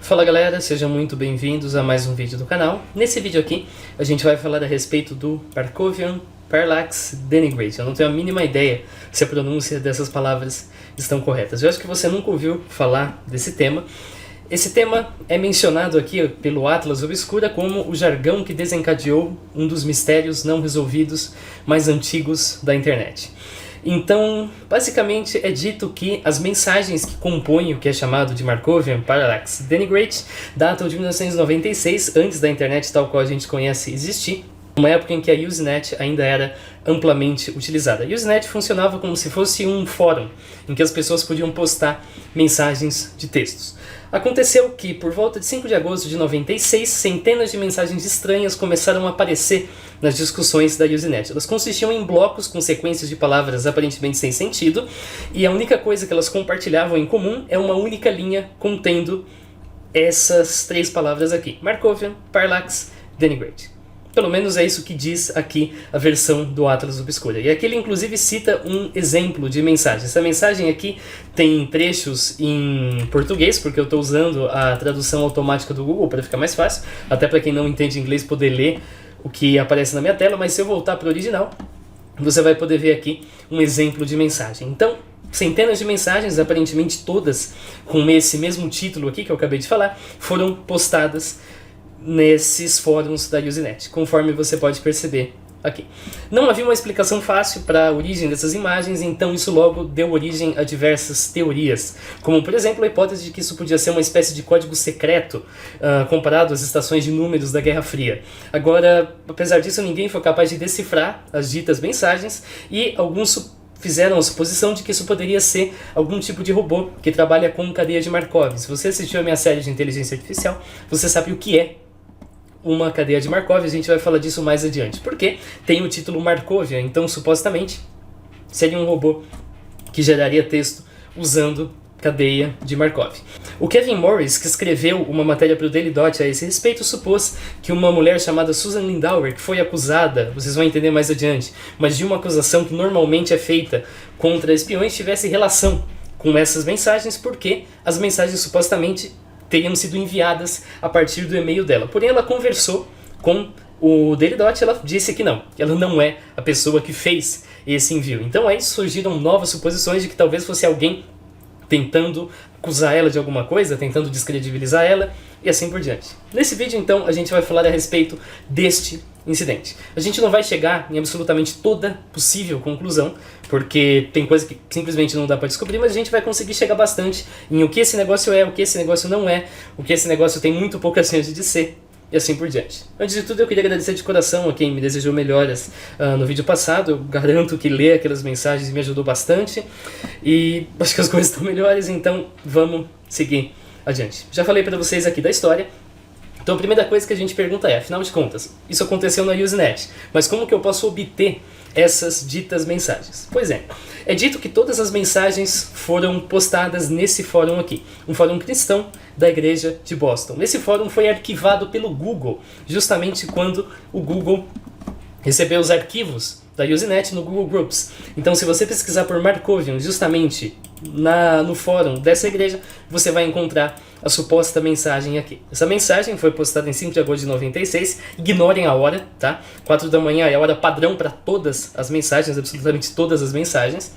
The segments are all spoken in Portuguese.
Fala galera, sejam muito bem-vindos a mais um vídeo do canal. Nesse vídeo aqui, a gente vai falar a respeito do Markovian Parallax Denigrate. Eu não tenho a mínima ideia se a pronúncia dessas palavras estão corretas. Eu acho que você nunca ouviu falar desse tema. Esse tema é mencionado aqui pelo Atlas Obscura como o jargão que desencadeou um dos mistérios não resolvidos mais antigos da internet. Então, basicamente é dito que as mensagens que compõem o que é chamado de Markovian Parallax Denigrate datam de 1996, antes da internet tal qual a gente conhece existir, uma época em que a Usenet ainda era amplamente utilizada. A Usenet funcionava como se fosse um fórum, em que as pessoas podiam postar mensagens de textos. Aconteceu que, por volta de 5 de agosto de 96, centenas de mensagens estranhas começaram a aparecer nas discussões da Usenet. Elas consistiam em blocos com sequências de palavras aparentemente sem sentido, e a única coisa que elas compartilhavam em comum é uma única linha contendo essas três palavras aqui: Markovian Parallax Denigrate. Pelo menos é isso que diz aqui a versão do Atlas Obscura. E aqui ele inclusive cita um exemplo de mensagem. Essa mensagem aqui tem trechos em português, porque eu estou usando a tradução automática do Google para ficar mais fácil, até para quem não entende inglês poder ler o que aparece na minha tela, mas se eu voltar para o original, você vai poder ver aqui um exemplo de mensagem. Então, centenas de mensagens, aparentemente todas com esse mesmo título aqui que eu acabei de falar, foram postadas nesses fóruns da Usenet, conforme você pode perceber aqui. Não havia uma explicação fácil para a origem dessas imagens, então isso logo deu origem a diversas teorias, como por exemplo a hipótese de que isso podia ser uma espécie de código secreto comparado às estações de números da Guerra Fria. Agora, apesar disso, ninguém foi capaz de decifrar as ditas mensagens e alguns fizeram a suposição de que isso poderia ser algum tipo de robô que trabalha com cadeia de Markov. Se você assistiu a minha série de inteligência artificial, você sabe o que é uma cadeia de Markov. A gente vai falar disso mais adiante, porque tem o título Markovian, então supostamente seria um robô que geraria texto usando cadeia de Markov. O Kevin Morris, que escreveu uma matéria para o Daily Dot a esse respeito, supôs que uma mulher chamada Susan Lindauer, que foi acusada, vocês vão entender mais adiante, mas de uma acusação que normalmente é feita contra espiões, tivesse relação com essas mensagens, porque as mensagens supostamente teriam sido enviadas a partir do e-mail dela. Porém, ela conversou com o Daily Dot e ela disse que não, ela não é a pessoa que fez esse envio. Então aí surgiram novas suposições de que talvez fosse alguém tentando acusar ela de alguma coisa, tentando descredibilizar ela e assim por diante. Nesse vídeo, então, a gente vai falar a respeito deste incidente. A gente não vai chegar em absolutamente toda possível conclusão, porque tem coisa que simplesmente não dá para descobrir, mas a gente vai conseguir chegar bastante em o que esse negócio é, o que esse negócio não é, o que esse negócio tem muito pouca chance de ser, e assim por diante. Antes de tudo, eu queria agradecer de coração a quem me desejou melhoras no vídeo passado. Eu garanto que ler aquelas mensagens me ajudou bastante, e acho que as coisas estão melhores, então vamos seguir adiante. Já falei para vocês aqui da história. Então a primeira coisa que a gente pergunta é, afinal de contas, isso aconteceu na Usenet, mas como que eu posso obter essas ditas mensagens? Pois é dito que todas as mensagens foram postadas nesse fórum aqui, um fórum cristão da igreja de Boston. Esse fórum foi arquivado pelo Google, justamente quando o Google recebeu os arquivos da Usenet no Google Groups. Então, se você pesquisar por Markovian justamente no fórum dessa igreja, você vai encontrar a suposta mensagem aqui. Essa mensagem foi postada em 5 de agosto de 96. Ignorem a hora, tá? 4 da manhã é a hora padrão para todas as mensagens, absolutamente todas as mensagens.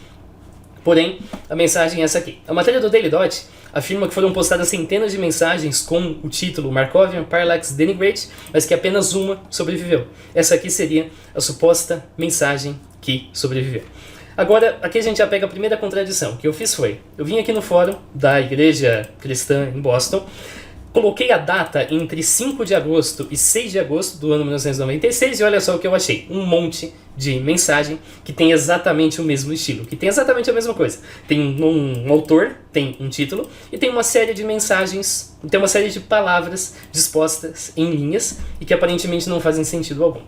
Porém, a mensagem é essa aqui. A matéria do Daily Dot afirma que foram postadas centenas de mensagens com o título Markovian Parallax Denigrate, mas que apenas uma sobreviveu. Essa aqui seria a suposta mensagem que sobreviveu. Agora, aqui a gente já pega a primeira contradição. O que eu fiz foi, eu vim aqui no fórum da igreja cristã em Boston, coloquei a data entre 5 de agosto e 6 de agosto do ano 1996 e olha só o que eu achei. Um monte de mensagem que tem exatamente o mesmo estilo, que tem exatamente a mesma coisa. Tem um autor, tem um título e tem uma série de mensagens, tem uma série de palavras dispostas em linhas e que aparentemente não fazem sentido algum.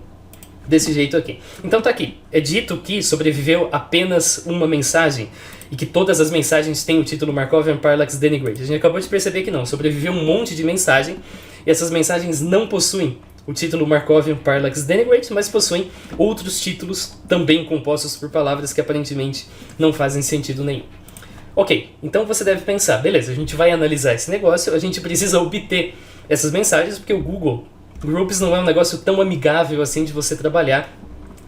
Desse jeito aqui. Então tá aqui. É dito que sobreviveu apenas uma mensagem e que todas as mensagens têm o título Markovian Parallax Denigrate. A gente acabou de perceber que não. Sobreviveu um monte de mensagem e essas mensagens não possuem o título Markovian Parallax Denigrate, mas possuem outros títulos também compostos por palavras que aparentemente não fazem sentido nenhum. Ok, então você deve pensar, beleza, a gente vai analisar esse negócio, a gente precisa obter essas mensagens, porque o Google Groups não é um negócio tão amigável assim de você trabalhar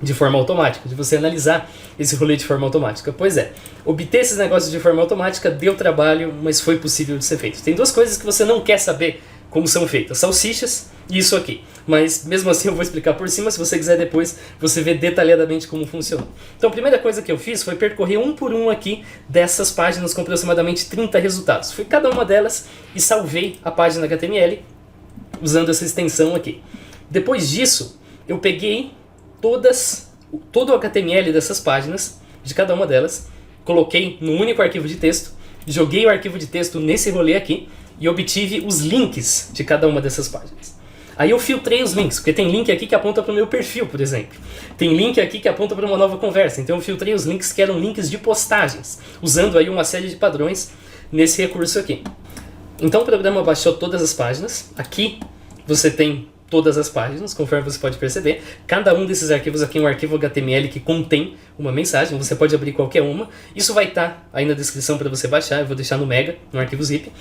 de forma automática, de você analisar esse rolê de forma automática. Pois é, obter esses negócios de forma automática deu trabalho, mas foi possível de ser feito. Tem duas coisas que você não quer saber como são feitas, salsichas e isso aqui. Mas mesmo assim eu vou explicar por cima, se você quiser depois você vê detalhadamente como funciona. Então a primeira coisa que eu fiz foi percorrer um por um aqui dessas páginas com aproximadamente 30 resultados. Fui cada uma delas e salvei a página HTML usando essa extensão aqui. Depois disso, eu peguei todo o HTML dessas páginas, de cada uma delas, coloquei num único arquivo de texto, joguei o arquivo de texto nesse rolê aqui e obtive os links de cada uma dessas páginas. Aí eu filtrei os links, porque tem link aqui que aponta para o meu perfil, por exemplo. Tem link aqui que aponta para uma nova conversa. Então eu filtrei os links que eram links de postagens, usando aí uma série de padrões nesse recurso aqui. Então o programa baixou todas as páginas. Aqui você tem todas as páginas, conforme você pode perceber. Cada um desses arquivos aqui é um arquivo HTML que contém uma mensagem, você pode abrir qualquer uma. Isso vai estar aí na descrição para você baixar, eu vou deixar no Mega, no arquivo zip.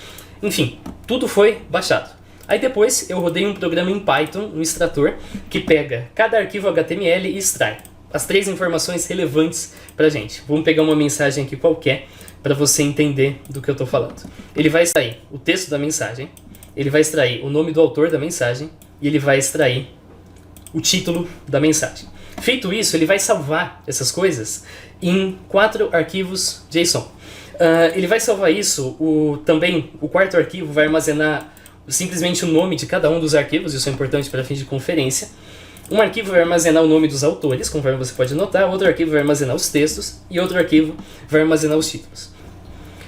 Enfim, tudo foi baixado. Aí depois eu rodei um programa em Python, um extrator, que pega cada arquivo HTML e extrai as 3 informações relevantes pra gente. Vamos pegar uma mensagem aqui qualquer para você entender do que eu estou falando. Ele vai extrair o texto da mensagem, ele vai extrair o nome do autor da mensagem, e ele vai extrair o título da mensagem. Feito isso, ele vai salvar essas coisas em 4 arquivos JSON. Ele vai salvar isso, também o quarto arquivo vai armazenar simplesmente o nome de cada um dos arquivos, isso é importante para fins de conferência. Um arquivo vai armazenar o nome dos autores, conforme você pode notar, outro arquivo vai armazenar os textos e outro arquivo vai armazenar os títulos.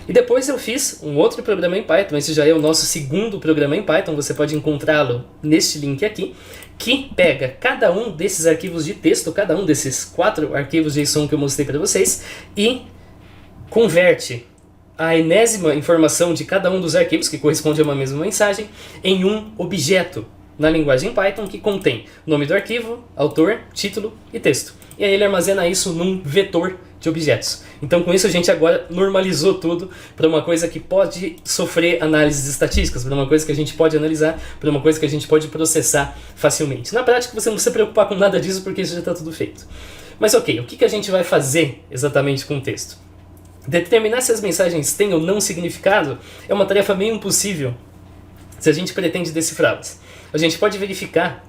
E depois eu fiz um outro programa em Python, esse já é o nosso segundo programa em Python, você pode encontrá-lo neste link aqui, que pega cada um desses arquivos de texto, cada um desses 4 arquivos JSON que eu mostrei para vocês, e converte a enésima informação de cada um dos arquivos, que corresponde a uma mesma mensagem, em um objeto na linguagem Python que contém nome do arquivo, autor, título e texto. E aí ele armazena isso num vetor de objetos. Então com isso a gente agora normalizou tudo para uma coisa que pode sofrer análises estatísticas, para uma coisa que a gente pode analisar, para uma coisa que a gente pode processar facilmente. Na prática você não precisa se preocupar com nada disso porque isso já está tudo feito. Mas ok, o que a gente vai fazer exatamente com o texto? Determinar se as mensagens têm ou não significado é uma tarefa meio impossível se a gente pretende decifrá-las. A gente pode verificar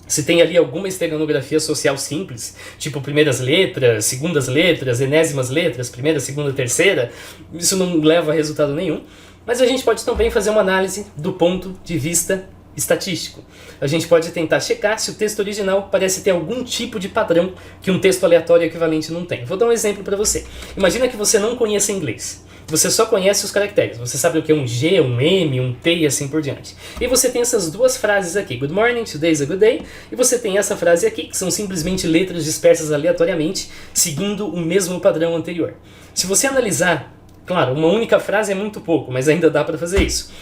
se tem ali alguma esteganografia social simples, tipo primeiras letras, segundas letras, enésimas letras, primeira, segunda, terceira, isso não leva a resultado nenhum. Mas a gente pode também fazer uma análise do ponto de vista estatístico. A gente pode tentar checar se o texto original parece ter algum tipo de padrão que um texto aleatório equivalente não tem. Vou dar um exemplo para você. Imagina que você não conheça inglês. Você só conhece os caracteres. Você sabe o que é um G, um M, um T e assim por diante. E você tem essas duas frases aqui. Good morning, today's a good day. E você tem essa frase aqui, que são simplesmente letras dispersas aleatoriamente, seguindo o mesmo padrão anterior. Se você analisar, claro, uma única frase é muito pouco, mas ainda dá para fazer isso.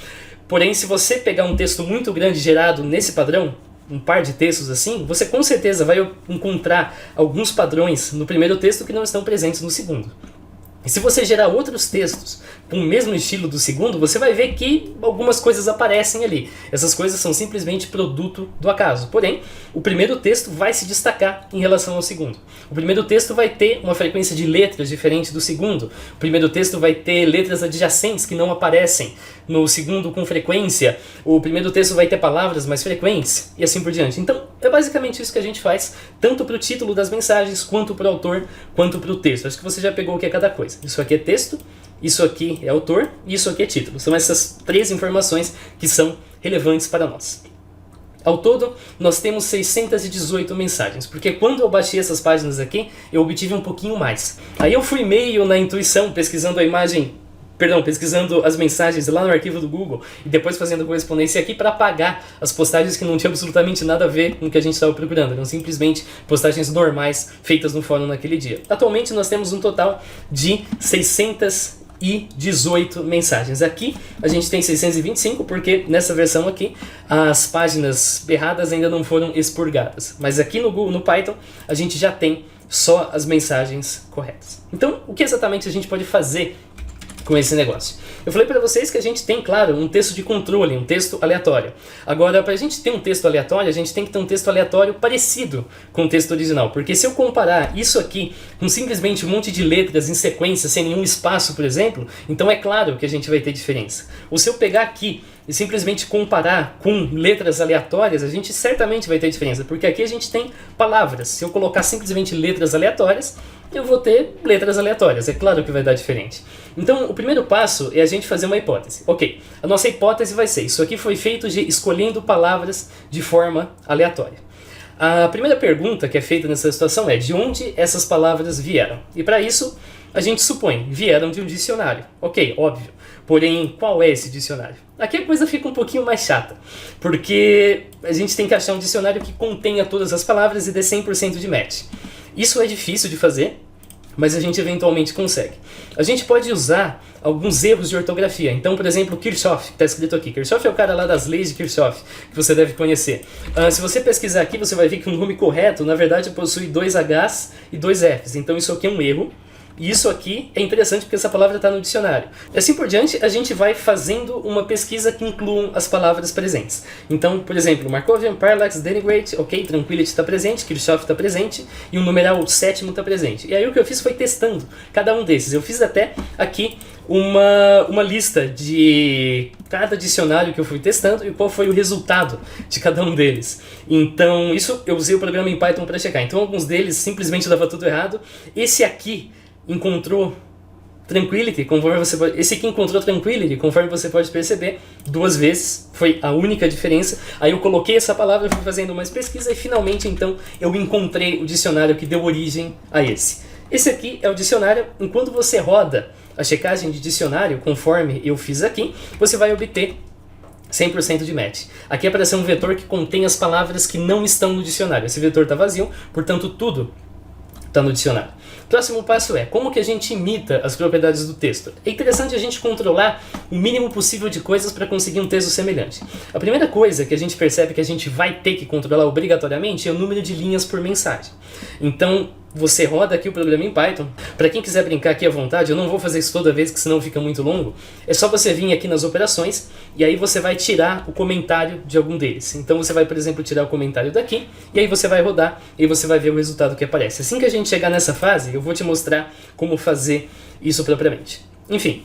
Porém, se você pegar um texto muito grande gerado nesse padrão, um par de textos assim, você com certeza vai encontrar alguns padrões no primeiro texto que não estão presentes no segundo. E se você gerar outros textos com o mesmo estilo do segundo, você vai ver que algumas coisas aparecem ali. Essas coisas são simplesmente produto do acaso. Porém, o primeiro texto vai se destacar em relação ao segundo. O primeiro texto vai ter uma frequência de letras diferente do segundo. O primeiro texto vai ter letras adjacentes que não aparecem no segundo com frequência. O primeiro texto vai ter palavras mais frequentes e assim por diante. Então, é basicamente isso que a gente faz, tanto para o título das mensagens, quanto para o autor, quanto para o texto. Acho que você já pegou o que é cada coisa. Isso aqui é texto, isso aqui é autor e isso aqui é título. São essas 3 informações que são relevantes para nós. Ao todo, nós temos 618 mensagens, porque quando eu baixei essas páginas aqui, eu obtive um pouquinho mais. Aí eu fui meio na intuição, pesquisando as mensagens lá no arquivo do Google e depois fazendo correspondência aqui para apagar as postagens que não tinham absolutamente nada a ver com o que a gente estava procurando. Eram simplesmente postagens normais feitas no fórum naquele dia. Atualmente nós temos um total de 618 mensagens. Aqui a gente tem 625 porque nessa versão aqui as páginas erradas ainda não foram expurgadas. Mas aqui no Python a gente já tem só as mensagens corretas. Então, o que exatamente a gente pode fazer com esse negócio. Eu falei para vocês que a gente tem, claro, um texto de controle, um texto aleatório. Agora, para a gente ter um texto aleatório, a gente tem que ter um texto aleatório parecido com o texto original. Porque se eu comparar isso aqui com simplesmente um monte de letras em sequência, sem nenhum espaço, por exemplo, então é claro que a gente vai ter diferença. Ou se eu pegar aqui e simplesmente comparar com letras aleatórias, a gente certamente vai ter diferença. Porque aqui a gente tem palavras. Se eu colocar simplesmente letras aleatórias, eu vou ter letras aleatórias, é claro que vai dar diferente. Então, o primeiro passo é a gente fazer uma hipótese. Ok, a nossa hipótese vai ser, isso aqui foi feito escolhendo palavras de forma aleatória. A primeira pergunta que é feita nessa situação é, de onde essas palavras vieram? E para isso, a gente supõe, vieram de um dicionário. Ok, óbvio. Porém, qual é esse dicionário? Aqui a coisa fica um pouquinho mais chata, porque a gente tem que achar um dicionário que contenha todas as palavras e dê 100% de match. Isso é difícil de fazer, mas a gente eventualmente consegue. A gente pode usar alguns erros de ortografia. Então, por exemplo, Kirchhoff, está escrito aqui. Kirchhoff é o cara lá das leis de Kirchhoff, que você deve conhecer. Se você pesquisar aqui, você vai ver que o nome correto, na verdade, possui 2 Hs e 2 Fs. Então, isso aqui é um erro. E isso aqui é interessante porque essa palavra está no dicionário. Assim por diante, a gente vai fazendo uma pesquisa que inclua as palavras presentes. Então, por exemplo, Markovian, Parallax, Denigrate, ok, Tranquility está presente, Kirchhoff está presente, e o numeral 7º está presente. E aí o que eu fiz foi testando cada um desses. Eu fiz até aqui uma lista de cada dicionário que eu fui testando e qual foi o resultado de cada um deles. Então, isso eu usei o programa em Python para checar. Então, alguns deles simplesmente dava tudo errado. Esse aqui encontrou Tranquility, esse aqui encontrou Tranquility, conforme você pode perceber, 2 vezes, foi a única diferença. Aí eu coloquei essa palavra, fui fazendo mais pesquisa e finalmente então eu encontrei o dicionário que deu origem a esse. Esse aqui é o dicionário. Enquanto você roda a checagem de dicionário, conforme eu fiz aqui, você vai obter 100% de match. Aqui apareceu um vetor que contém as palavras que não estão no dicionário. Esse vetor está vazio, portanto tudo está no dicionário. Próximo passo é, como que a gente imita as propriedades do texto? É interessante a gente controlar o mínimo possível de coisas para conseguir um texto semelhante. A primeira coisa que a gente percebe que a gente vai ter que controlar obrigatoriamente é o número de linhas por mensagem. Então, você roda aqui o programa em Python. Para quem quiser brincar aqui à vontade, eu não vou fazer isso toda vez, que senão fica muito longo. É só você vir aqui nas operações e aí você vai tirar o comentário de algum deles. Então você vai, por exemplo, tirar o comentário daqui e aí você vai rodar e você vai ver o resultado que aparece. Assim que a gente chegar nessa fase, eu vou te mostrar como fazer isso propriamente. Enfim,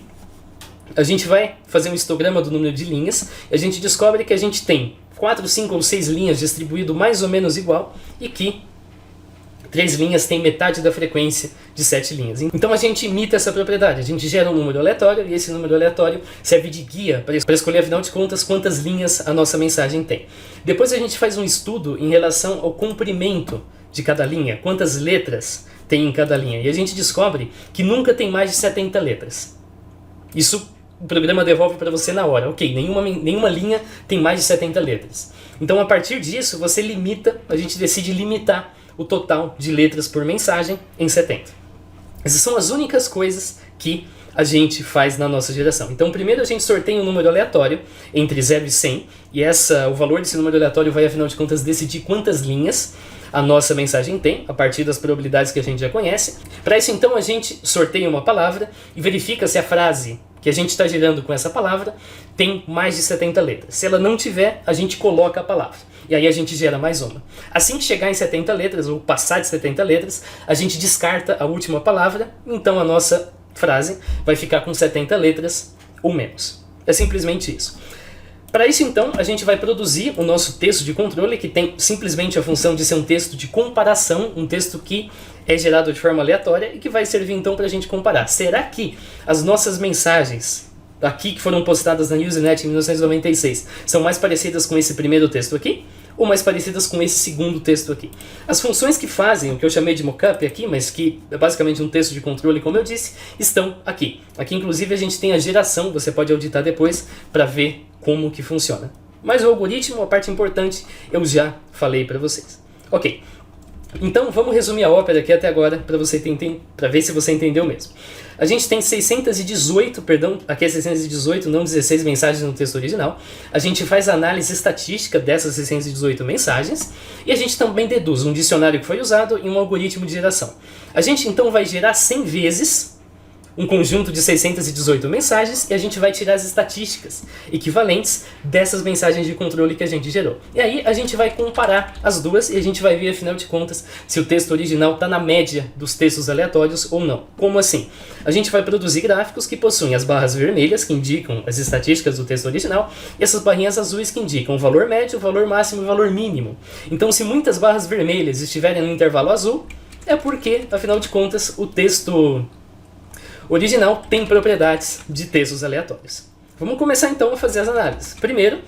a gente vai fazer um histograma do número de linhas e a gente descobre que a gente tem 4, 5 ou 6 linhas distribuído mais ou menos igual e que 3 linhas têm metade da frequência de 7 linhas. Então a gente imita essa propriedade, a gente gera um número aleatório e esse número aleatório serve de guia para escolher, afinal de contas, quantas linhas a nossa mensagem tem. Depois a gente faz um estudo em relação ao comprimento de cada linha, quantas letras tem em cada linha, e a gente descobre que nunca tem mais de 70 letras. Isso o programa devolve para você na hora. Ok, nenhuma linha tem mais de 70 letras. Então a partir disso você limita, a gente decide limitar o total de letras por mensagem em 70. Essas são as únicas coisas que a gente faz na nossa geração. Então primeiro a gente sorteia um número aleatório entre 0 e 100, e o valor desse número aleatório vai, afinal de contas, decidir quantas linhas a nossa mensagem tem, a partir das probabilidades que a gente já conhece. Para isso, então, a gente sorteia uma palavra e verifica se a frase que a gente está gerando com essa palavra tem mais de 70 letras. Se ela não tiver, a gente coloca a palavra. E aí a gente gera mais uma. Assim que chegar em 70 letras, ou passar de 70 letras, a gente descarta a última palavra, então a nossa frase vai ficar com 70 letras ou menos. É simplesmente isso. Para isso, então, a gente vai produzir o nosso texto de controle, que tem simplesmente a função de ser um texto de comparação, um texto que é gerado de forma aleatória e que vai servir, então, para a gente comparar. Será que as nossas mensagens aqui que foram postadas na Usenet em 1996 são mais parecidas com esse primeiro texto aqui? Ou mais parecidas com esse segundo texto aqui? As funções que fazem o que eu chamei de mockup aqui, mas que é basicamente um texto de controle, como eu disse, estão aqui. Aqui, inclusive, a gente tem a geração, você pode auditar depois para ver como que funciona. Mas o algoritmo, a parte importante, eu já falei para vocês. Ok, então vamos resumir a ópera aqui até agora para ver se você entendeu mesmo. A gente tem 618, aqui é 618, não 16 mensagens no texto original. A gente faz a análise estatística dessas 618 mensagens e a gente também deduz um dicionário que foi usado e um algoritmo de geração. A gente então vai gerar 100 vezes um conjunto de 618 mensagens e a gente vai tirar as estatísticas equivalentes dessas mensagens de controle que a gente gerou. E aí a gente vai comparar as duas e a gente vai ver, afinal de contas, se o texto original está na média dos textos aleatórios ou não. Como assim? A gente vai produzir gráficos que possuem as barras vermelhas, que indicam as estatísticas do texto original, e essas barrinhas azuis que indicam o valor médio, o valor máximo e o valor mínimo. Então, se muitas barras vermelhas estiverem no intervalo azul, é porque, afinal de contas, o texto original tem propriedades de textos aleatórios. Vamos começar então a fazer as análises. Primeiro,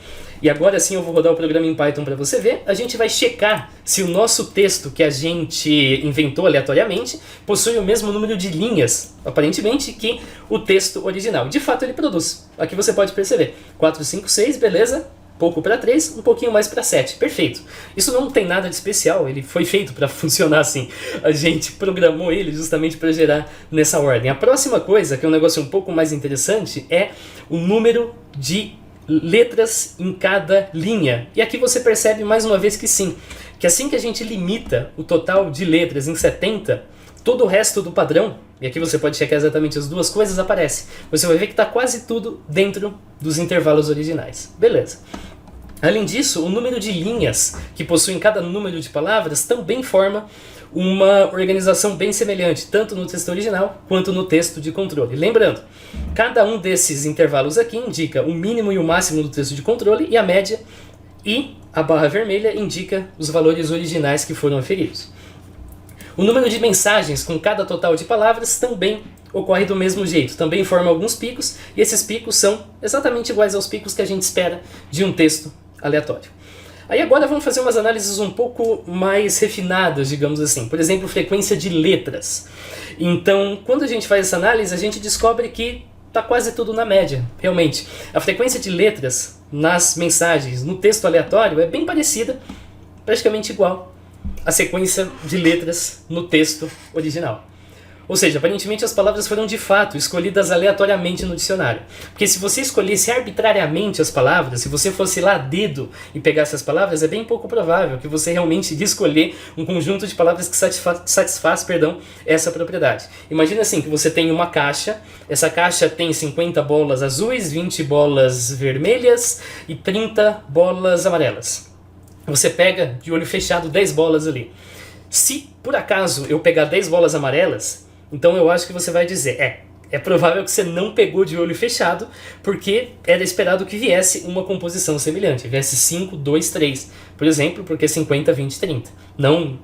e agora sim eu vou rodar o programa em Python para você ver, a gente vai checar se o nosso texto que a gente inventou aleatoriamente possui o mesmo número de linhas, aparentemente, que o texto original. De fato ele produz. Aqui você pode perceber. 4, 5, 6, beleza? Pouco para 3, um pouquinho mais para 7. Perfeito. Isso não tem nada de especial, ele foi feito para funcionar assim. A gente programou ele justamente para gerar nessa ordem. A próxima coisa, que é um negócio um pouco mais interessante, é o número de letras em cada linha. E aqui você percebe mais uma vez que sim, que assim que a gente limita o total de letras em 70, todo o resto do padrão, e aqui você pode checar exatamente as duas coisas, aparece. Você vai ver que está quase tudo dentro dos intervalos originais. Beleza. Além disso, o número de linhas que possuem cada número de palavras também forma uma organização bem semelhante, tanto no texto original quanto no texto de controle. Lembrando, cada um desses intervalos aqui indica o mínimo e o máximo do texto de controle e a média, e a barra vermelha indica os valores originais que foram aferidos. O número de mensagens com cada total de palavras também ocorre do mesmo jeito, também forma alguns picos, e esses picos são exatamente iguais aos picos que a gente espera de um texto aleatório. Aí agora vamos fazer umas análises um pouco mais refinadas, digamos assim. Por exemplo, frequência de letras. Então, quando a gente faz essa análise, a gente descobre que está quase tudo na média, realmente. A frequência de letras nas mensagens, no texto aleatório, é bem parecida, praticamente igual à sequência de letras no texto original. Ou seja, aparentemente as palavras foram de fato escolhidas aleatoriamente no dicionário. Porque se você escolhesse arbitrariamente as palavras, se você fosse lá a dedo e pegasse as palavras, é bem pouco provável que você realmente iria escolher um conjunto de palavras que satisfaz essa propriedade. Imagina assim, que você tem uma caixa, essa caixa tem 50 bolas azuis, 20 bolas vermelhas e 30 bolas amarelas. Você pega de olho fechado 10 bolas ali. Se por acaso eu pegar 10 bolas amarelas, então eu acho que você vai dizer, é provável que você não pegou de olho fechado, porque era esperado que viesse uma composição semelhante, viesse 5, 2, 3, por exemplo, porque 50, 20, 30, não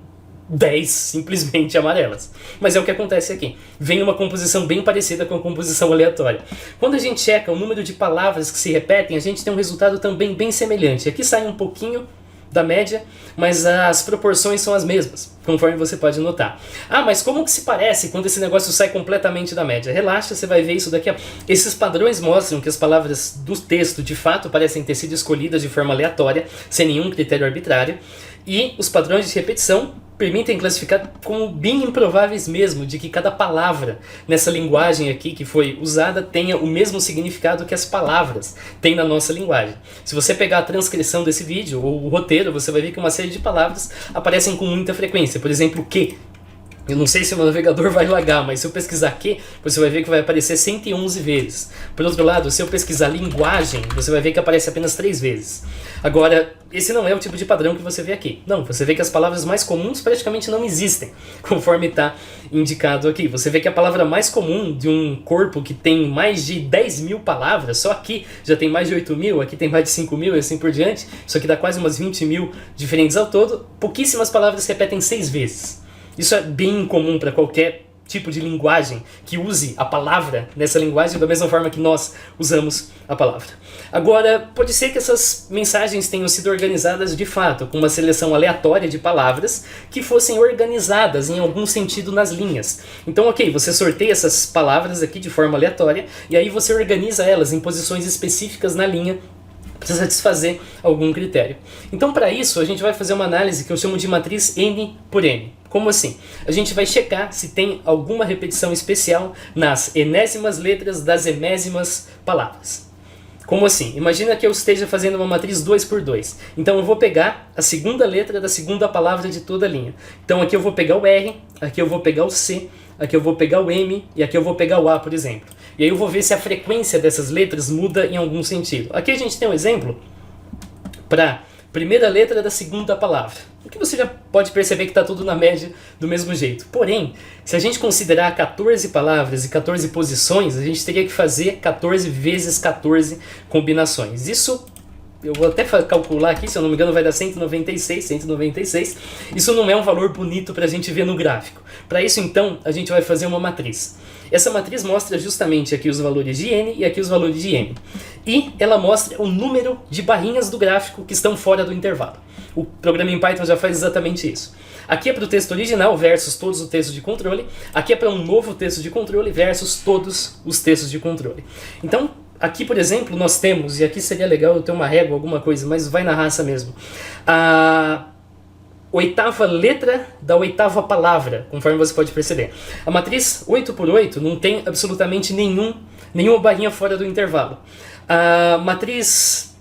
10 simplesmente amarelas. Mas é o que acontece aqui, vem uma composição bem parecida com a composição aleatória. Quando a gente checa o número de palavras que se repetem, a gente tem um resultado também bem semelhante. Aqui sai um pouquinho da média, mas as proporções são as mesmas, conforme você pode notar. Mas como que se parece quando esse negócio sai completamente da média? Relaxa, você vai ver isso daqui a pouco. Esses padrões mostram que as palavras do texto de fato parecem ter sido escolhidas de forma aleatória, sem nenhum critério arbitrário, e os padrões de repetição permitem classificar como bem improváveis mesmo de que cada palavra nessa linguagem aqui que foi usada tenha o mesmo significado que as palavras têm na nossa linguagem. Se você pegar a transcrição desse vídeo ou o roteiro, você vai ver que uma série de palavras aparecem com muita frequência. Por exemplo, que. Eu não sei se o meu navegador vai lagar, mas se eu pesquisar que, você vai ver que vai aparecer 111 vezes. Por outro lado, se eu pesquisar linguagem, você vai ver que aparece apenas 3 vezes. Agora, esse não é o tipo de padrão que você vê aqui. Não, você vê que as palavras mais comuns praticamente não existem, conforme está indicado aqui. Você vê que a palavra mais comum de um corpo que tem mais de 10 mil palavras, só aqui já tem mais de 8 mil, aqui tem mais de 5 mil e assim por diante, isso aqui dá quase umas 20 mil diferentes ao todo, pouquíssimas palavras se repetem 6 vezes. Isso é bem incomum para qualquer tipo de linguagem que use a palavra nessa linguagem da mesma forma que nós usamos a palavra. Agora, pode ser que essas mensagens tenham sido organizadas de fato, com uma seleção aleatória de palavras que fossem organizadas em algum sentido nas linhas. Então, ok, você sorteia essas palavras aqui de forma aleatória e aí você organiza elas em posições específicas na linha para satisfazer algum critério. Então, para isso, a gente vai fazer uma análise que eu chamo de matriz N por N. Como assim? A gente vai checar se tem alguma repetição especial nas enésimas letras das enésimas palavras. Como assim? Imagina que eu esteja fazendo uma matriz 2 por 2. Então eu vou pegar a segunda letra da segunda palavra de toda a linha. Então aqui eu vou pegar o R, aqui eu vou pegar o C, aqui eu vou pegar o M e aqui eu vou pegar o A, por exemplo. E aí eu vou ver se a frequência dessas letras muda em algum sentido. Aqui a gente tem um exemplo para primeira letra da segunda palavra. Aqui você já pode perceber que está tudo na média do mesmo jeito. Porém, se a gente considerar 14 palavras e 14 posições, a gente teria que fazer 14 vezes 14 combinações. Isso, eu vou até calcular aqui, se eu não me engano vai dar 196. Isso não é um valor bonito para a gente ver no gráfico. Para isso, então, a gente vai fazer uma matriz. Essa matriz mostra justamente aqui os valores de N e aqui os valores de M. E ela mostra o número de barrinhas do gráfico que estão fora do intervalo. O programa em Python já faz exatamente isso. Aqui é para o texto original versus todos os textos de controle. Aqui é para um novo texto de controle versus todos os textos de controle. Então, aqui, por exemplo, nós temos, e aqui seria legal eu ter uma régua, alguma coisa, mas vai na raça mesmo, a oitava letra da oitava palavra, conforme você pode perceber. A matriz 8 por 8 não tem absolutamente nenhuma barrinha fora do intervalo. A matriz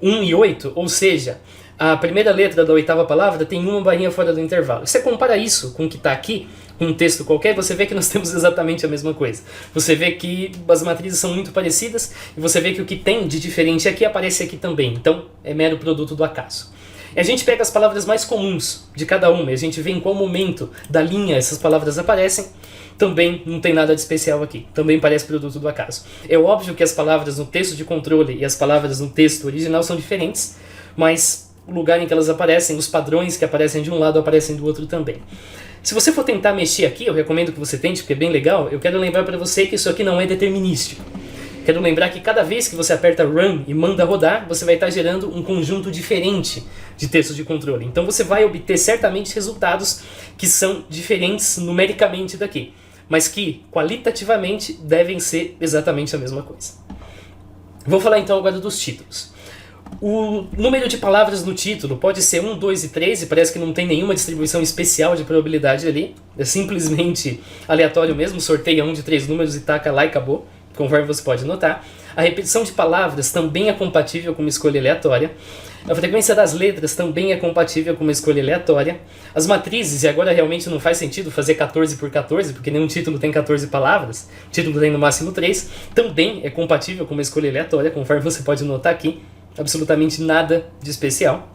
1 e 8, ou seja, a primeira letra da oitava palavra tem uma barrinha fora do intervalo. Você compara isso com o que está aqui, com um texto qualquer, você vê que nós temos exatamente a mesma coisa. Você vê que as matrizes são muito parecidas e você vê que o que tem de diferente aqui aparece aqui também. Então, é mero produto do acaso. E a gente pega as palavras mais comuns de cada uma e a gente vê em qual momento da linha essas palavras aparecem. Também não tem nada de especial aqui. Também parece produto do acaso. É óbvio que as palavras no texto de controle e as palavras no texto original são diferentes, mas o lugar em que elas aparecem, os padrões que aparecem de um lado aparecem do outro também. Se você for tentar mexer aqui, eu recomendo que você tente, porque é bem legal, eu quero lembrar para você que isso aqui não é determinístico. Quero lembrar que cada vez que você aperta Run e manda rodar, você vai estar gerando um conjunto diferente de textos de controle. Então você vai obter certamente resultados que são diferentes numericamente daqui, mas que qualitativamente devem ser exatamente a mesma coisa. Vou falar então agora dos títulos. O número de palavras no título pode ser 1, 2 e 3, e parece que não tem nenhuma distribuição especial de probabilidade ali. É simplesmente aleatório mesmo, sorteia um de 3 números e taca lá e acabou, conforme você pode notar. A repetição de palavras também é compatível com uma escolha aleatória. A frequência das letras também é compatível com uma escolha aleatória. As matrizes, e agora realmente não faz sentido fazer 14 por 14, porque nenhum título tem 14 palavras, o título tem no máximo 3, também é compatível com uma escolha aleatória, conforme você pode notar aqui. Absolutamente nada de especial.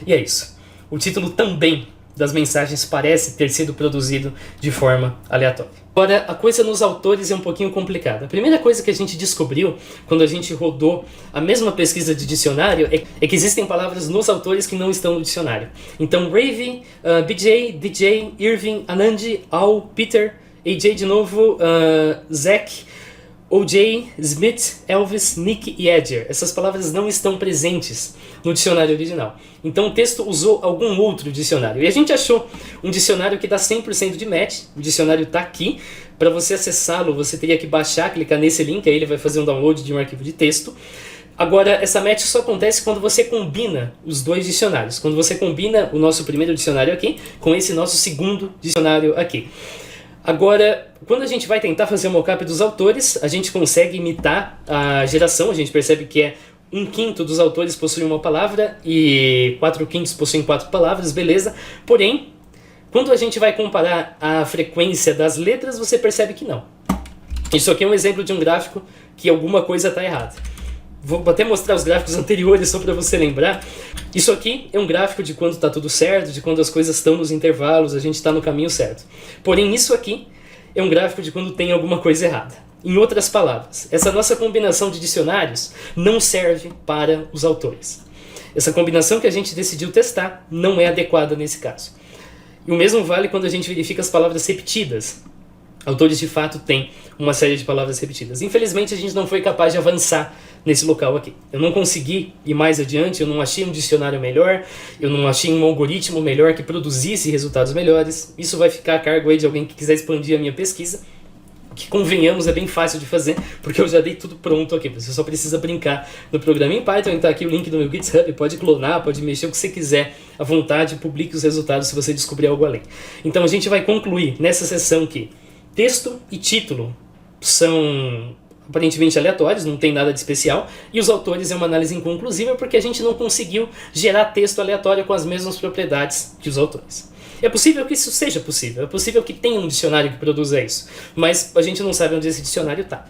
E é isso. O título também das mensagens parece ter sido produzido de forma aleatória. Agora, a coisa nos autores é um pouquinho complicada. A primeira coisa que a gente descobriu quando a gente rodou a mesma pesquisa de dicionário é que existem palavras nos autores que não estão no dicionário. Então, Ravi, BJ, DJ, Irving, Anand, Al, Peter, AJ de novo, Zach, O.J., Smith, Elvis, Nick e Edger. Essas palavras não estão presentes no dicionário original. Então o texto usou algum outro dicionário. E a gente achou um dicionário que dá 100% de match. O dicionário está aqui. Para você acessá-lo, você teria que baixar, clicar nesse link, aí ele vai fazer um download de um arquivo de texto. Agora, essa match só acontece quando você combina os dois dicionários. Quando você combina o nosso primeiro dicionário aqui com esse nosso segundo dicionário aqui. Agora, quando a gente vai tentar fazer o mockup dos autores, a gente consegue imitar a geração, a gente percebe que é 1/5 dos autores possuem uma palavra e 4/5 possuem 4 palavras, beleza. Porém, quando a gente vai comparar a frequência das letras, você percebe que não. Isso aqui é um exemplo de um gráfico que alguma coisa está errada. Vou até mostrar os gráficos anteriores só para você lembrar. Isso aqui é um gráfico de quando está tudo certo, de quando as coisas estão nos intervalos, a gente está no caminho certo. Porém, isso aqui é um gráfico de quando tem alguma coisa errada. Em outras palavras, essa nossa combinação de dicionários não serve para os autores. Essa combinação que a gente decidiu testar não é adequada nesse caso. E o mesmo vale quando a gente verifica as palavras repetidas. Autores de fato têm uma série de palavras repetidas. Infelizmente a gente não foi capaz de avançar nesse local aqui. Eu não consegui ir mais adiante, eu não achei um dicionário melhor, eu não achei um algoritmo melhor que produzisse resultados melhores. Isso vai ficar a cargo aí de alguém que quiser expandir a minha pesquisa, que convenhamos é bem fácil de fazer, porque eu já dei tudo pronto aqui. Você só precisa brincar no programa em Python, então aqui o link do meu GitHub, pode clonar, pode mexer o que você quiser à vontade, publique os resultados se você descobrir algo além. Então a gente vai concluir nessa sessão que texto e título são aparentemente aleatórios, não tem nada de especial, e os autores é uma análise inconclusiva porque a gente não conseguiu gerar texto aleatório com as mesmas propriedades que os autores. É possível que isso seja possível, é possível que tenha um dicionário que produza isso, mas a gente não sabe onde esse dicionário está.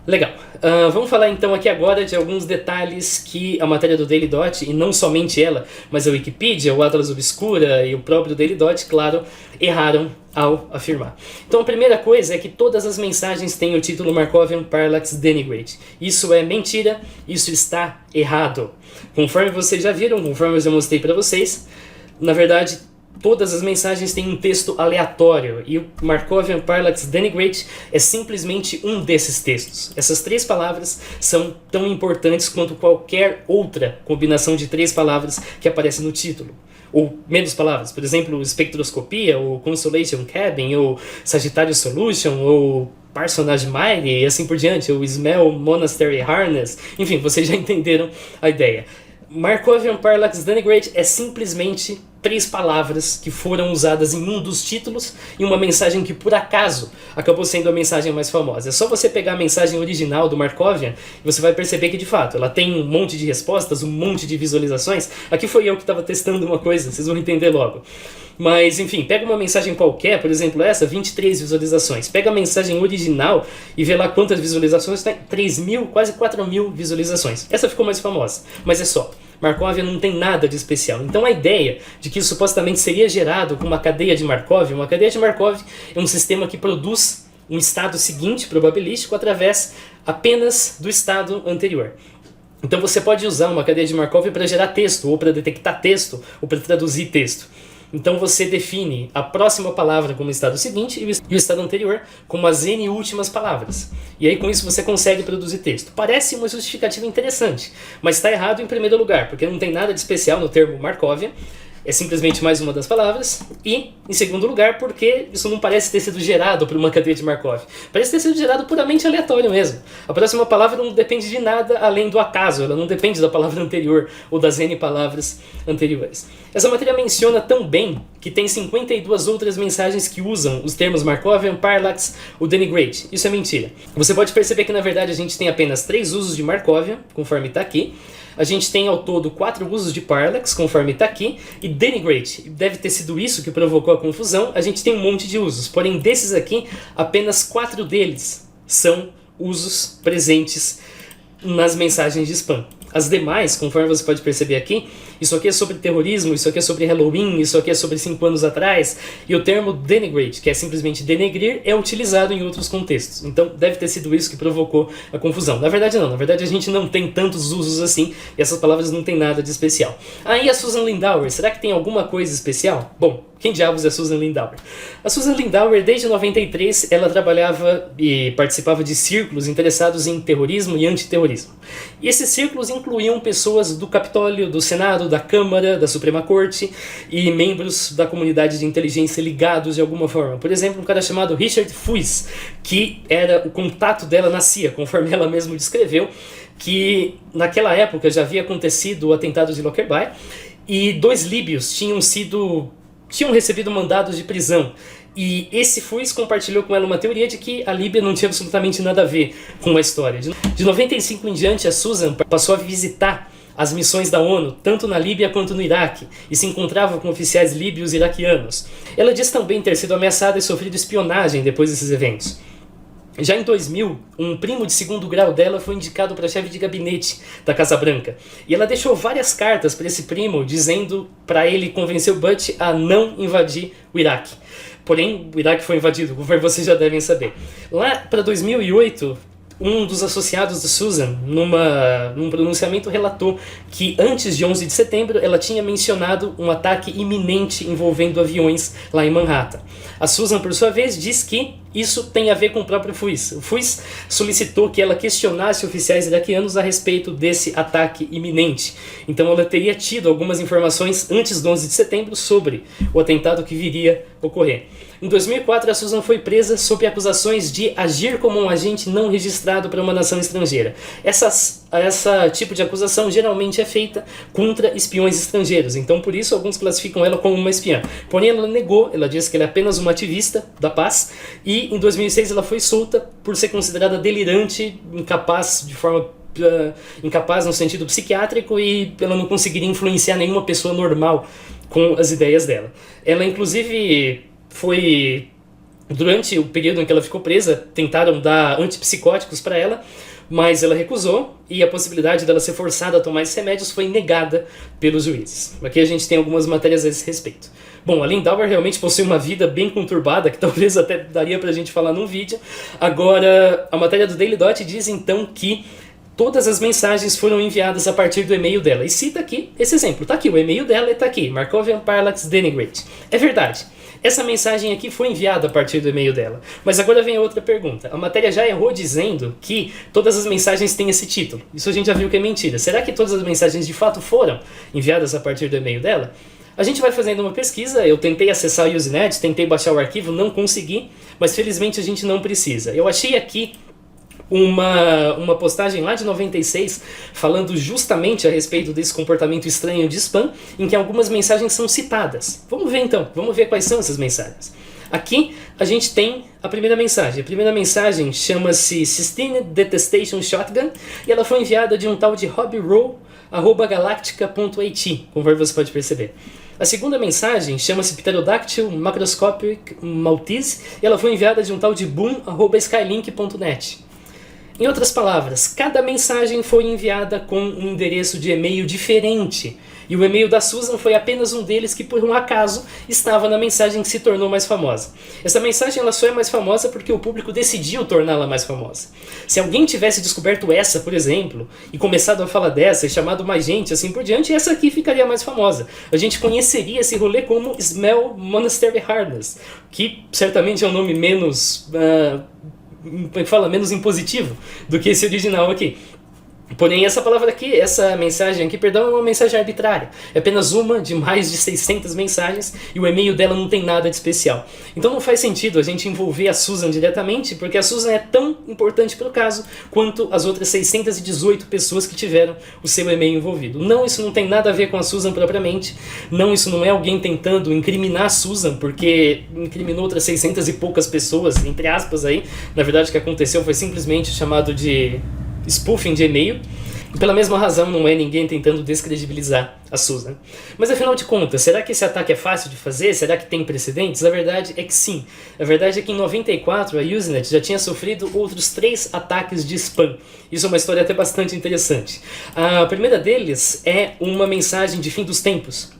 Legal. Vamos falar então aqui agora de alguns detalhes que a matéria do Daily Dot, e não somente ela, mas a Wikipedia, o Atlas Obscura e o próprio Daily Dot, claro, erraram ao afirmar. Então a primeira coisa é que todas as mensagens têm o título Markovian Parallax Denigrate. Isso é mentira, isso está errado. Conforme vocês já viram, conforme eu já mostrei para vocês, na verdade todas as mensagens têm um texto aleatório e o Markovian Parallax Denigrate é simplesmente um desses textos. Essas 3 palavras são tão importantes quanto qualquer outra combinação de 3 palavras que aparece no título. Ou menos palavras, por exemplo, espectroscopia, ou Constellation Cabin, ou Sagittarius Solution, ou Parsonage Mind, e assim por diante, ou Smell Monastery Harness. Enfim, vocês já entenderam a ideia. Markovian Parallax Denigrate é simplesmente 3 palavras que foram usadas em um dos títulos e uma mensagem que por acaso acabou sendo a mensagem mais famosa. É só você pegar a mensagem original do Markovian e você vai perceber que de fato ela tem um monte de respostas, um monte de visualizações. Aqui foi eu que estava testando uma coisa, vocês vão entender logo. Mas enfim, pega uma mensagem qualquer, por exemplo essa, 23 visualizações. Pega a mensagem original e vê lá quantas visualizações tem. 3.000, quase 4.000 visualizações. Essa ficou mais famosa, mas é só. Markovian não tem nada de especial. Então a ideia de que isso supostamente seria gerado com uma cadeia de Markov é um sistema que produz um estado seguinte probabilístico através apenas do estado anterior. Então você pode usar uma cadeia de Markov para gerar texto, ou para detectar texto, ou para traduzir texto. Então você define a próxima palavra como estado seguinte e o estado anterior como as N últimas palavras. E aí com isso você consegue produzir texto. Parece uma justificativa interessante, mas está errado em primeiro lugar, porque não tem nada de especial no termo Markovian. É simplesmente mais uma das palavras. E, em segundo lugar, porque isso não parece ter sido gerado por uma cadeia de Markov. Parece ter sido gerado puramente aleatório mesmo. A próxima palavra não depende de nada além do acaso. Ela não depende da palavra anterior ou das N palavras anteriores. Essa matéria menciona tão bem que tem 52 outras mensagens que usam os termos Markovian, Parallax ou Denigrate. Isso é mentira. Você pode perceber que, na verdade, a gente tem apenas 3 usos de Markovian, conforme está aqui. A gente tem ao todo 4 usos de Parallax, conforme está aqui, e Denigrate. Deve ter sido isso que provocou a confusão. A gente tem um monte de usos, porém desses aqui, apenas 4 deles são usos presentes nas mensagens de spam. As demais, conforme você pode perceber aqui, isso aqui é sobre terrorismo, isso aqui é sobre Halloween, isso aqui é sobre 5 anos atrás, e o termo denigrate, que é simplesmente denegrir, é utilizado em outros contextos. Então deve ter sido isso que provocou a confusão. Na verdade não, na verdade a gente não tem tantos usos assim, e essas palavras não tem nada de especial. Aí a Susan Lindauer, será que tem alguma coisa especial? Bom, quem diabos é Susan Lindauer? A Susan Lindauer, desde 93, ela trabalhava e participava de círculos interessados em terrorismo e antiterrorismo. E esses círculos incluíam pessoas do Capitólio, do Senado, da Câmara, da Suprema Corte e membros da comunidade de inteligência ligados de alguma forma. Por exemplo, um cara chamado Richard Fuiz, que era o contato dela na CIA, conforme ela mesma descreveu, que naquela época já havia acontecido o atentado de Lockerbie e 2 líbios tinham recebido mandados de prisão. E esse Fuiz compartilhou com ela uma teoria de que a Líbia não tinha absolutamente nada a ver com a história. De 95 em diante, a Susan passou a visitar as missões da ONU, tanto na Líbia quanto no Iraque, e se encontrava com oficiais líbios e iraquianos. Ela diz também ter sido ameaçada e sofrido espionagem depois desses eventos. Já em 2000, um primo de 2º grau dela foi indicado para chefe de gabinete da Casa Branca. E ela deixou várias cartas para esse primo, dizendo para ele convencer o Bush a não invadir o Iraque. Porém, o Iraque foi invadido, conforme vocês já devem saber. Lá para 2008, um dos associados de Susan, num pronunciamento, relatou que antes de 11 de setembro ela tinha mencionado um ataque iminente envolvendo aviões lá em Manhattan. A Susan, por sua vez, diz que isso tem a ver com o próprio Fuiz. O Fuiz solicitou que ela questionasse oficiais iraquianos a respeito desse ataque iminente. Então ela teria tido algumas informações antes do 11 de setembro sobre o atentado que viria a ocorrer. Em 2004, a Susan foi presa sob acusações de agir como um agente não registrado para uma nação estrangeira. Essas essa tipo de acusação geralmente é feita contra espiões estrangeiros, então por isso alguns classificam ela como uma espiã. Porém ela negou, ela disse que ela é apenas uma ativista da paz, e em 2006 ela foi solta por ser considerada delirante, incapaz de forma incapaz no sentido psiquiátrico, e ela não conseguiria influenciar nenhuma pessoa normal com as ideias dela. Ela inclusive foi, durante o período em que ela ficou presa, tentaram dar antipsicóticos para ela, mas ela recusou, e a possibilidade dela ser forçada a tomar esses remédios foi negada pelos juízes. Aqui a gente tem algumas matérias a esse respeito. Bom, a Lindauer realmente possui uma vida bem conturbada, que talvez até daria pra gente falar num vídeo. Agora, a matéria do Daily Dot diz então que todas as mensagens foram enviadas a partir do e-mail dela. E cita aqui esse exemplo. Tá aqui, o e-mail dela está aqui, Markovian Parallax Denigrate. É verdade. Essa mensagem aqui foi enviada a partir do e-mail dela. Mas agora vem a outra pergunta. A matéria já errou dizendo que todas as mensagens têm esse título. Isso a gente já viu que é mentira. Será que todas as mensagens de fato foram enviadas a partir do e-mail dela? A gente vai fazendo uma pesquisa. Eu tentei acessar o Usenet, tentei baixar o arquivo, não consegui. Mas felizmente a gente não precisa. Eu achei aqui uma postagem lá de 96 falando justamente a respeito desse comportamento estranho de spam, em que algumas mensagens são citadas. Vamos ver então, vamos ver quais são essas mensagens. Aqui a gente tem a primeira mensagem. A primeira mensagem chama-se Sistine Detestation Shotgun, e ela foi enviada de um tal de hobbyrow@galactica.it, conforme você pode perceber. A segunda mensagem chama-se Pterodactyl Macroscopic Maltese, e ela foi enviada de um tal de boom@skylink.net. Em outras palavras, cada mensagem foi enviada com um endereço de e-mail diferente, e o e-mail da Susan foi apenas um deles que, por um acaso, estava na mensagem que se tornou mais famosa. Essa mensagem ela só é mais famosa porque o público decidiu torná-la mais famosa. Se alguém tivesse descoberto essa, por exemplo, e começado a falar dessa, e chamado mais gente, assim por diante, essa aqui ficaria mais famosa. A gente conheceria esse rolê como Smell Monastery Hardness, que certamente é um nome menos menos impositivo do que esse original aqui. Porém, essa palavra aqui, essa mensagem aqui, perdão, é uma mensagem arbitrária. É apenas uma de mais de 600 mensagens, e o e-mail dela não tem nada de especial. Então não faz sentido a gente envolver a Susan diretamente, porque a Susan é tão importante para o caso quanto as outras 618 pessoas que tiveram o seu e-mail envolvido. Não, isso não tem nada a ver com a Susan propriamente. Não, isso não é alguém tentando incriminar a Susan, porque incriminou outras 600 e poucas pessoas, entre aspas aí. Na verdade, o que aconteceu foi simplesmente chamado de spoofing de e-mail, e pela mesma razão não é ninguém tentando descredibilizar a Susan. Mas afinal de contas, será que esse ataque é fácil de fazer? Será que tem precedentes? A verdade é que sim. A verdade é que em 94 a Usenet já tinha sofrido outros 3 ataques de spam. Isso é uma história até bastante interessante. A primeira deles é uma mensagem de fim dos tempos,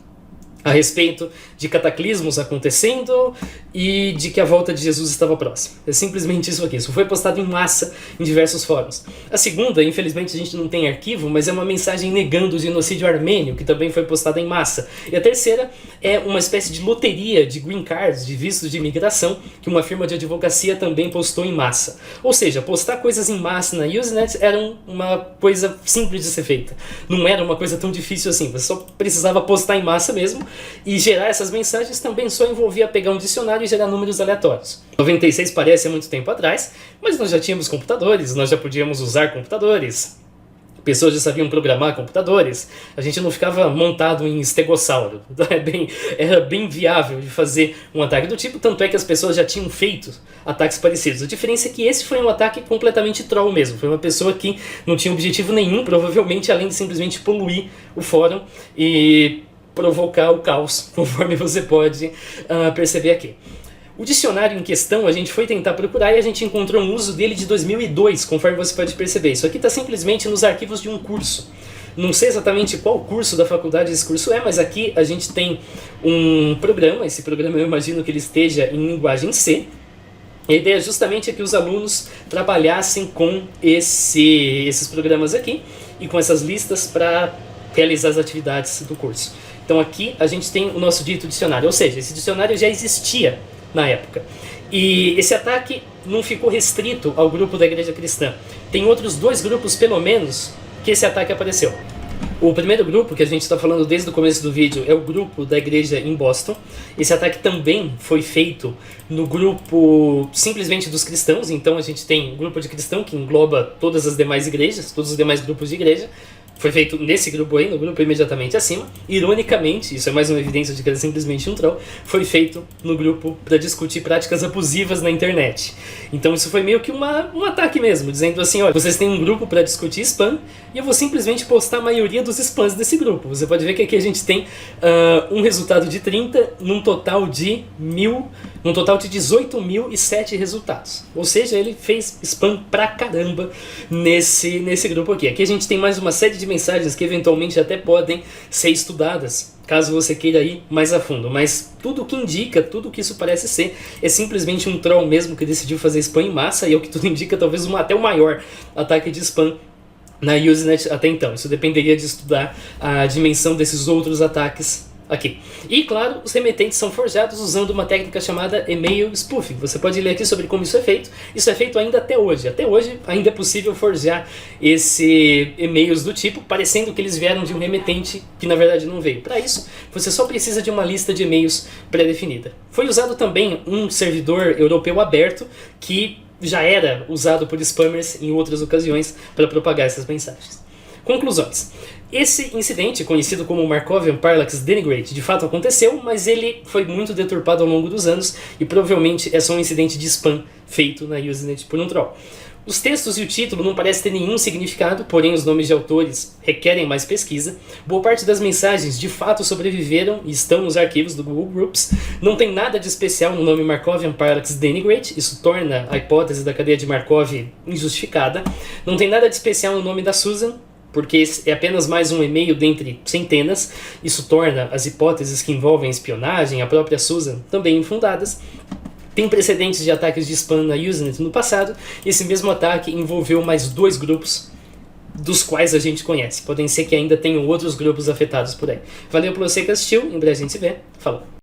a respeito de cataclismos acontecendo e de que a volta de Jesus estava próxima. É simplesmente isso aqui. Isso foi postado em massa em diversos fóruns. A segunda, infelizmente a gente não tem arquivo, mas é uma mensagem negando o genocídio armênio, que também foi postada em massa. E a terceira é uma espécie de loteria de green cards, de vistos de imigração, que uma firma de advocacia também postou em massa. Ou seja, postar coisas em massa na Usenet era uma coisa simples de ser feita. Não era uma coisa tão difícil assim. Você só precisava postar em massa mesmo, e gerar essas mensagens também só envolvia pegar um dicionário e gerar números aleatórios. 96 parece há muito tempo atrás, mas nós já tínhamos computadores, nós já podíamos usar computadores. Pessoas já sabiam programar computadores. A gente não ficava montado em estegossauro. Era bem viável de fazer um ataque do tipo, tanto é que as pessoas já tinham feito ataques parecidos. A diferença é que esse foi um ataque completamente troll mesmo. Foi uma pessoa que não tinha objetivo nenhum, provavelmente, além de simplesmente poluir o fórum e provocar o caos, conforme você pode perceber aqui. O dicionário em questão a gente foi tentar procurar e a gente encontrou um uso dele de 2002, conforme você pode perceber. Isso aqui está simplesmente nos arquivos de um curso. Não sei exatamente qual curso da faculdade esse curso é, mas aqui a gente tem um programa. Esse programa eu imagino que ele esteja em linguagem C. A ideia justamente é que os alunos trabalhassem com esses programas aqui e com essas listas para realizar as atividades do curso. Então aqui a gente tem o nosso dito dicionário, ou seja, esse dicionário já existia na época. E esse ataque não ficou restrito ao grupo da Igreja Cristã. Tem outros 2 grupos, pelo menos, que esse ataque apareceu. O primeiro grupo que a gente está falando desde o começo do vídeo é o grupo da igreja em Boston. Esse ataque também foi feito no grupo simplesmente dos cristãos, então a gente tem um grupo de cristão que engloba todas as demais igrejas, todos os demais grupos de igreja. Foi feito nesse grupo aí, no grupo imediatamente acima. Ironicamente, isso é mais uma evidência de que ele é simplesmente um troll, foi feito no grupo para discutir práticas abusivas na internet. Então isso foi meio que um ataque mesmo, dizendo assim, olha, vocês têm um grupo para discutir spam e eu vou simplesmente postar a maioria dos spams desse grupo. Você pode ver que aqui a gente tem um resultado de 30 num total de 18.007 resultados. Ou seja, ele fez spam pra caramba nesse grupo aqui. Aqui a gente tem mais uma série de mensagens que eventualmente até podem ser estudadas, caso você queira ir mais a fundo. Mas tudo o que indica, tudo o que isso parece ser, é simplesmente um troll mesmo que decidiu fazer spam em massa, e é o que tudo indica, talvez até o maior ataque de spam na Usenet até então. Isso dependeria de estudar a dimensão desses outros ataques aqui. E claro, os remetentes são forjados usando uma técnica chamada email spoofing. Você pode ler aqui sobre como isso é feito. Isso é feito ainda até hoje. Até hoje ainda é possível forjar e-mails do tipo, parecendo que eles vieram de um remetente que na verdade não veio. Para isso, você só precisa de uma lista de e-mails pré-definida. Foi usado também um servidor europeu aberto que já era usado por spammers em outras ocasiões para propagar essas mensagens. Conclusões. Esse incidente, conhecido como Markovian Parallax Denigrate, de fato aconteceu, mas ele foi muito deturpado ao longo dos anos e provavelmente é só um incidente de spam feito na Usenet por um troll. Os textos e o título não parecem ter nenhum significado, porém os nomes de autores requerem mais pesquisa. Boa parte das mensagens de fato sobreviveram e estão nos arquivos do Google Groups. Não tem nada de especial no nome Markovian Parallax Denigrate, isso torna a hipótese da cadeia de Markov injustificada. Não tem nada de especial no nome da Susan, porque é apenas mais um e-mail dentre centenas. Isso torna as hipóteses que envolvem espionagem, a própria Susan, também infundadas. Tem precedentes de ataques de spam na Usenet no passado, e esse mesmo ataque envolveu mais 2 grupos, dos quais a gente conhece. Podem ser que ainda tenham outros grupos afetados por aí. Valeu por você que assistiu, em breve a gente se vê. Falou!